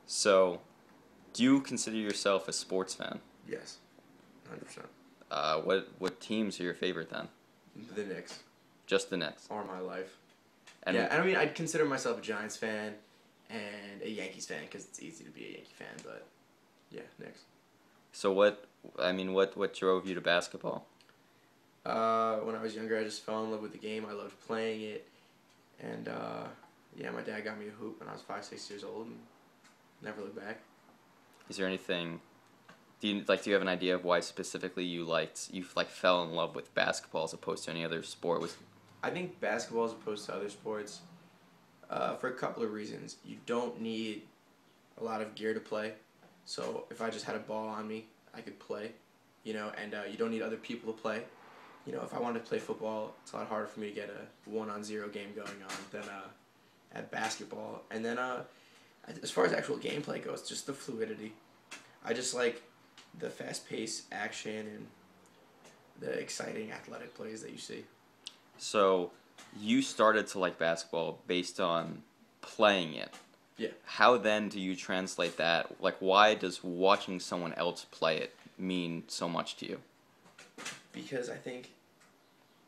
So, do you consider yourself a sports fan? Yes, 100%. What teams are your favorite then? The Knicks Just the Knicks. are my life. And Yeah, I mean, I'd consider myself a Giants fan and a Yankees fan because it's easy to be a Yankee fan, but yeah, Knicks. so what drove you to basketball? When I was younger, I just fell in love with the game. I loved playing it, and yeah, my dad got me a hoop when I was 5, 6 years old, and never looked back. Is there anything do you have an idea of why specifically you fell in love with basketball as opposed to any other sport? Was I think basketball, as opposed to other sports, for a couple of reasons. You don't need a lot of gear to play, so if I just had a ball on me, I could play, and you don't need other people to play. If I wanted to play football, it's a lot harder for me to get a 1-on-0 game going on than at basketball. And then as far as actual gameplay goes, just the fluidity. I just like the fast-paced action and the exciting athletic plays that you see. so you started to like basketball based on playing it. Yeah. How then do you translate that? Like, why does watching someone else play it mean so much to you? Because I think,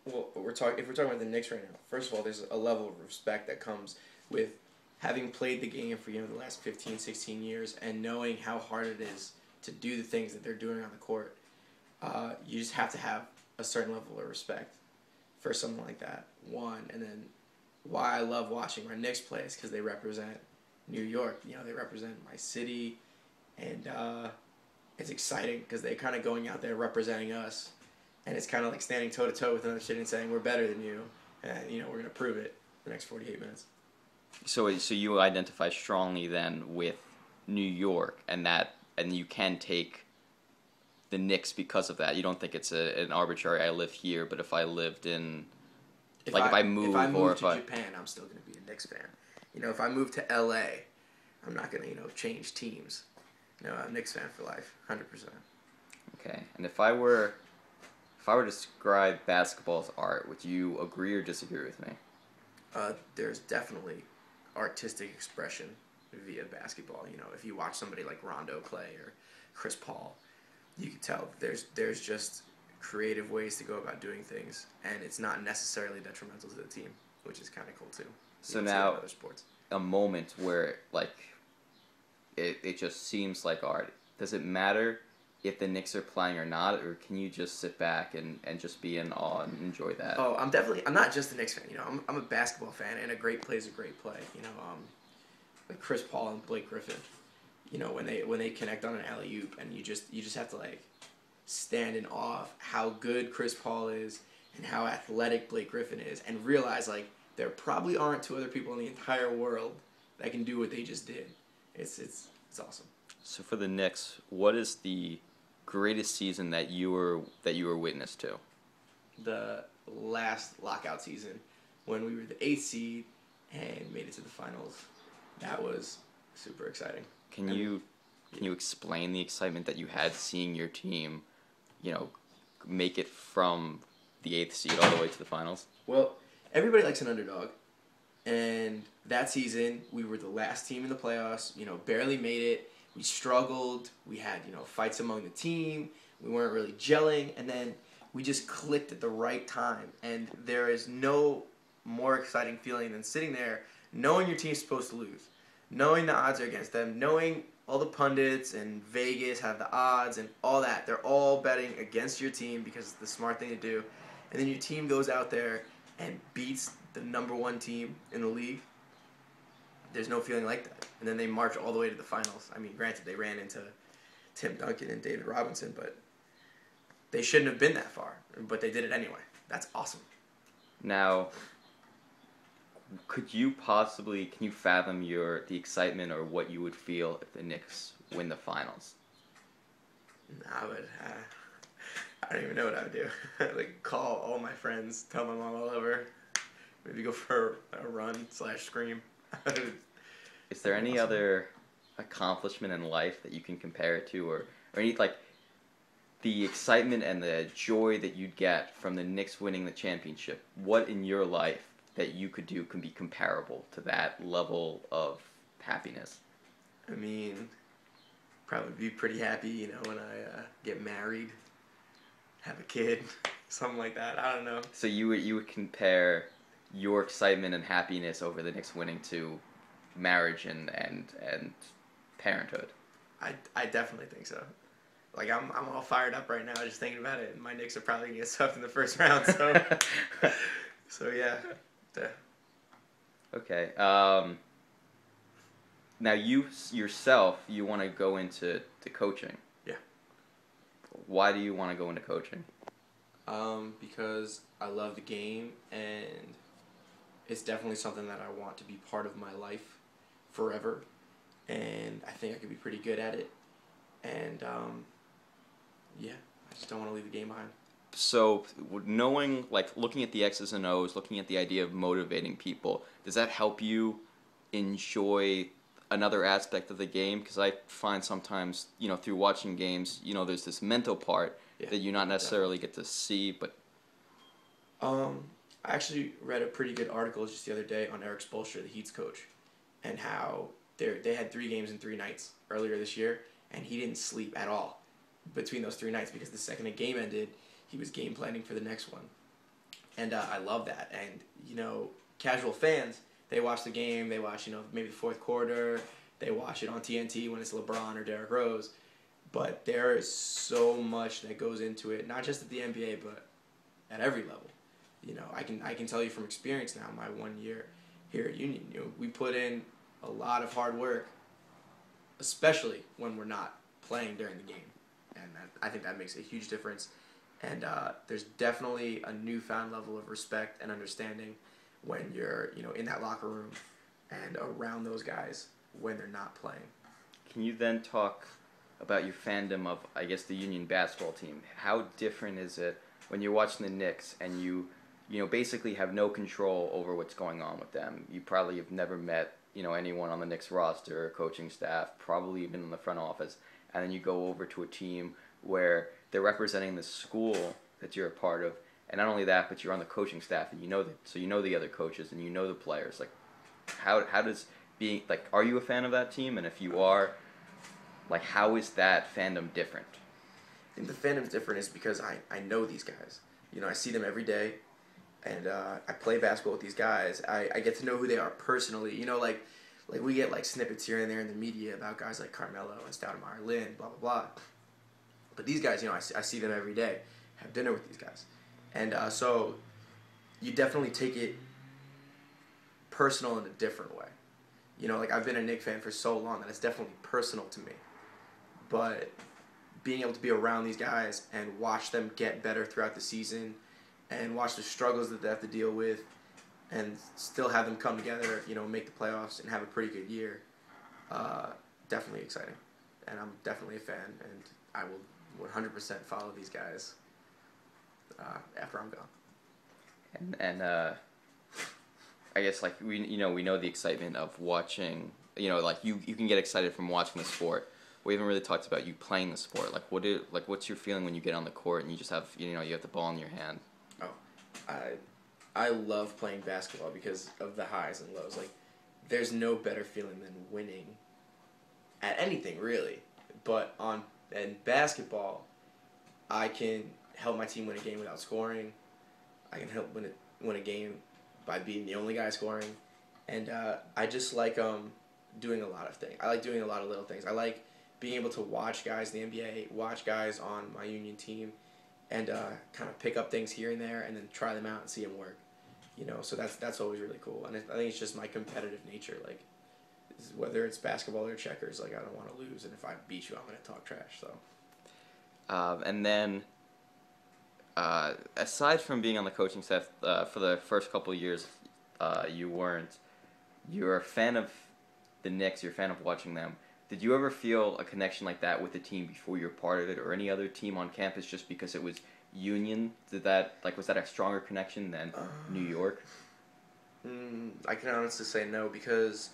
well, if we're talking about the Knicks right now, first of all, there's a level of respect that comes with having played the game for the last 15, 16 years and knowing how hard it is to do the things that they're doing on the court. You just have to have a certain level of respect for someone like that. One, and then why I love watching our Knicks play is because they represent New York. They represent my city, and it's exciting because they're kind of going out there representing us, and it's kind of like standing toe to toe with another city and saying we're better than you, and we're gonna prove it the next 48 minutes. So you identify strongly then with New York, and you can take the Knicks because of that. You don't think it's an arbitrary. I live here, but if I lived in If like I if I move if I or move if to I Japan, I'm still gonna be a Knicks fan. If I move to LA, I'm not gonna change teams. I'm a Knicks fan for life, 100%. okay, and if I were to describe basketball as art, would you agree or disagree with me? There's definitely artistic expression via basketball. If you watch somebody like Rondo play or Chris Paul, you can tell there's just creative ways to go about doing things, and it's not necessarily detrimental to the team, which is kind of cool too. You So can see it in now other sports. a moment where it just seems like art. Does it matter if the Knicks are playing or not, or can you just sit back and just be in awe and enjoy that? Oh, I'm not just a Knicks fan. I'm a basketball fan, and a great play is a great play. Like Chris Paul and Blake Griffin. When they connect on an alley oop, and you just have to like stand in awe of how good Chris Paul is and how athletic Blake Griffin is, and realize like there probably aren't two other people in the entire world that can do what they just did. It's awesome. So for the Knicks, what is the greatest season that you were witness to? The last lockout season when we were the eighth seed and made it to the finals, that was super exciting. Can And you can you explain the excitement that you had seeing your team, you know, make it from the eighth seed all the way to the finals? Well, everybody likes an underdog. And that season, we were the last team in the playoffs, barely made it. We struggled. We had, fights among the team. We weren't really gelling. And then we just clicked at the right time. And there is no more exciting feeling than sitting there knowing your team's supposed to lose, knowing the odds are against them, knowing all the pundits and Vegas have the odds and all that. They're all betting against your team because it's the smart thing to do. And then your team goes out there and beats the number one team in the league. There's no feeling like that. And then they march all the way to the finals. I mean, granted, they ran into Tim Duncan and David Robinson, but they shouldn't have been that far. But they did it anyway. That's awesome. Now, can you fathom the excitement or what you would feel if the Knicks win the finals? I would. I don't even know what I would do. Like call all my friends, tell my mom all over. Maybe go for a run/scream. Is there any Awesome. other accomplishment in life that you can compare it to, or any like the excitement and the joy that you'd get from the Knicks winning the championship? What in your life that you could do can be comparable to that level of happiness? I mean, probably be pretty happy, when I get married, have a kid, something like that. I don't know. So you would compare your excitement and happiness over the Knicks winning to marriage and parenthood. I definitely think so. Like I'm all fired up right now just thinking about it. And my Knicks are probably gonna get swept in the first round. So so yeah. Okay. Now you yourself, you want to go into coaching. Yeah. Why do you want to go into coaching? Because I love the game and it's definitely something that I want to be part of my life forever. And I think I could be pretty good at it. And yeah, I just don't want to leave the game behind. So, knowing, like, looking at the X's and O's, looking at the idea of motivating people, does that help you enjoy another aspect of the game? Because I find sometimes, through watching games, there's this mental part that you not necessarily get to see, but... I actually read a pretty good article just the other day on Eric Spoelstra, the Heat's coach, and how they had 3 games in 3 nights earlier this year, and he didn't sleep at all between those 3 nights because the second the game ended, he was game planning for the next one. And I love that. And, casual fans, they watch the game, they watch, maybe the fourth quarter, they watch it on TNT when it's LeBron or Derrick Rose. But there is so much that goes into it, not just at the NBA, but at every level. I can tell you from experience now, my 1 year here at Union, we put in a lot of hard work, especially when we're not playing during the game. And I think that makes a huge difference. And there's definitely a newfound level of respect and understanding when you're, in that locker room and around those guys when they're not playing. Can you then talk about your fandom of, I guess, the Union basketball team? How different is it when you're watching the Knicks and you basically have no control over what's going on with them? You probably have never met, anyone on the Knicks roster, coaching staff, probably even in the front office, and then you go over to a team where they're representing the school that you're a part of, and not only that, but you're on the coaching staff, and so you know the other coaches and you know the players. Like, how does being like, are you a fan of that team? And if you are, like, how is that fandom different? I think the fandom's different is because I know these guys. I see them every day, and I play basketball with these guys. I get to know who they are personally. Like we get like snippets here and there in the media about guys like Carmelo and Stoudemire, Lynn, blah blah blah. But these guys, I see them every day, have dinner with these guys, and so you definitely take it personal in a different way. Like I've been a Knicks fan for so long that it's definitely personal to me. But being able to be around these guys and watch them get better throughout the season and watch the struggles that they have to deal with and still have them come together, make the playoffs and have a pretty good year, definitely exciting. And I'm definitely a fan, and I will 100% follow these guys after I'm gone. And I guess, like, we know the excitement of watching, like you can get excited from watching the sport. We haven't really talked about you playing the sport. What's your feeling when you get on the court and you just have you have the ball in your hand? Oh, I love playing basketball because of the highs and lows. Like, there's no better feeling than winning at anything really. But in basketball, I can help my team win a game without scoring. I can help win a game by being the only guy scoring, and I just like doing a lot of things. I like doing a lot of little things. I like being able to watch guys in the NBA, watch guys on my Union team, and kind of pick up things here and there, and then try them out and see them work. So that's always really cool, and I think it's just my competitive nature. Like, whether it's basketball or checkers, like I don't want to lose, and if I beat you, I'm gonna talk trash. So. And then, aside from being on the coaching staff for the first couple of years, you weren't. You're a fan of the Knicks. You're a fan of watching them. Did you ever feel a connection like that with the team before you were part of it, or any other team on campus, just because it was Union? Was that a stronger connection than New York? I can honestly say no, because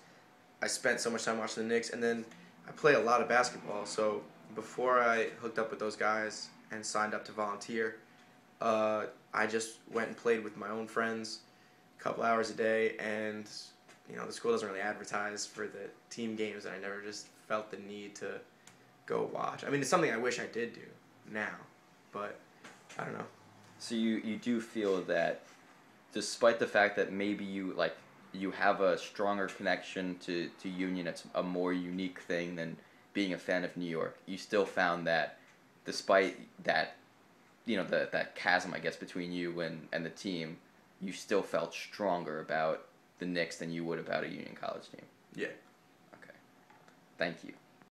I spent so much time watching the Knicks, and then I play a lot of basketball. So before I hooked up with those guys and signed up to volunteer, I just went and played with my own friends a couple hours a day, and the school doesn't really advertise for the team games, and I never just felt the need to go watch. I mean, it's something I wish I did do now, but I don't know. So you do feel that, despite the fact that maybe you have a stronger connection to Union, it's a more unique thing than being a fan of New York. You still found that, despite that, that chasm, I guess, between you and the team, you still felt stronger about the Knicks than you would about a Union College team. Yeah. Okay. Thank you.